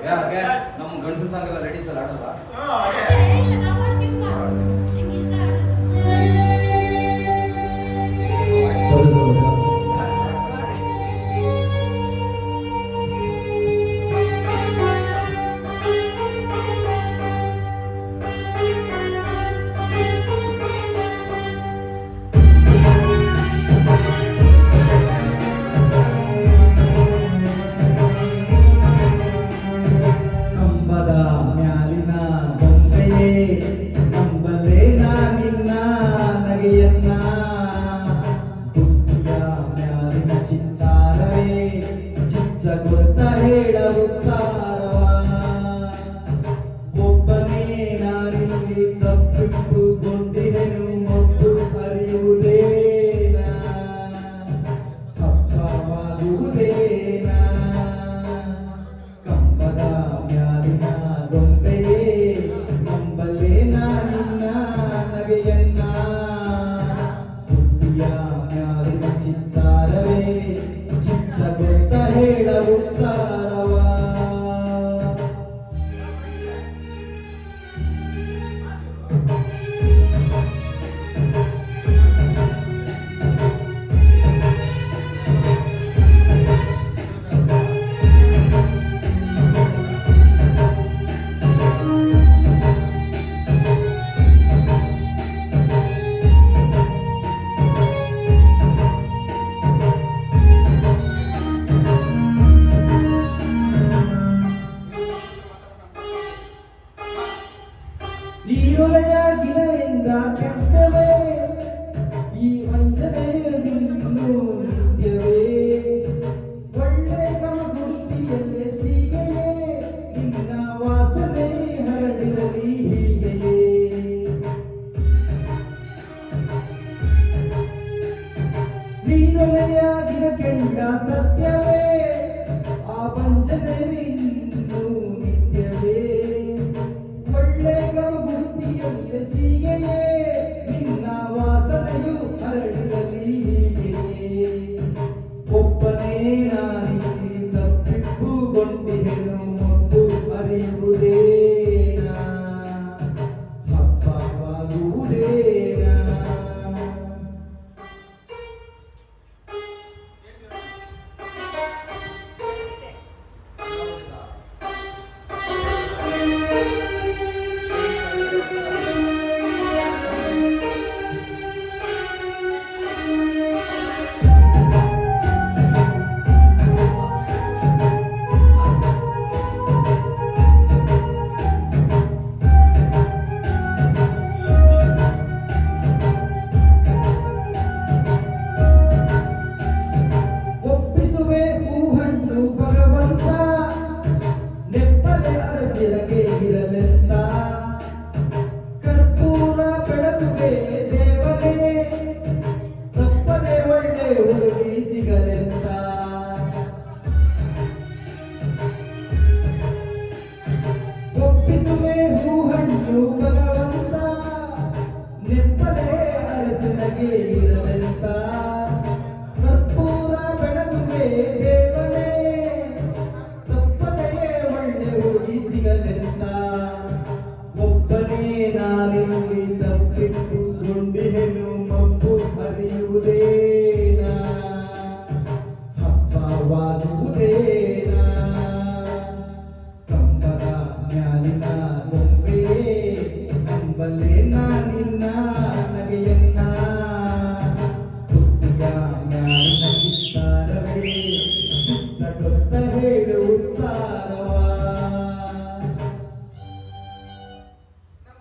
ಯಾಕೆ ನಮ್ಮ ಗಂಡಸು ಸಂಘ ಲೇಡೀಸ್ ಎಲ್ಲ ಆಡಲ್ವಾ? ನೀರೊಳೆಯ ದಿನವೆಂದ ಕೆಟ್ಟವೇ ಈ ವಂಚನೆಯು ನಿತ್ಯವೇ ಒಳ್ಳೆ ಕಮಗುರ್ತಿಯಲ್ಲೇ ಸೀಗೆಯೇ ನಿನ್ನ ವಾಸನೆ ಹರಡಿರಲಿ ಹೀಗೆಯೇ ನೀರೊಳೆಯ ದಿನ ಕೆಂಡ ಸತ್ಯವೇ ಆ ವಂಚನೆಯು ನಿತ್ಯವೇ ಸೀಗೆಯೇ ನಿನ್ನ ವಾಸನೆಯು ಹರಡಿರಲಿ ಹೀಗೆಯೇ ಒಬ್ಬನೇ ನಾನಿಲ್ಲಿ ತಪ್ಪಿಟ್ಟುಕೊಂಡಿಹೆನು ಮೊದ್ದು ಅರಿಯುವುದೇನಾ ಹಬ್ಬವಾಗುವುದೇನಾ ಇರಲೆಂತ ಕರ್ಪೂರ ಬೆಳಗುವೆ ದೇವನೇ ತಪ್ಪದೆ ಒಳ್ಳೆ ಹುಡುಗಿ ಸಿಗಲೆಂತ ಒಪ್ಪಿಸುವೆ ಹೂಹಣ್ಣು ಭಗವಂತ ನೆಪ್ಪಲೆ ಅರಸನಗೆ ಇರಲೆಂತ ಕರ್ಪೂರ ಬೆಳಗುವೆ ದೇವನೇ ತಪ್ಪದೆ ಒಳ್ಳೆ ಹುಡುಗಿ ಸಿಗಲೆಂತ ಒಬ್ಬನೇ ನಾನಿನ್ನು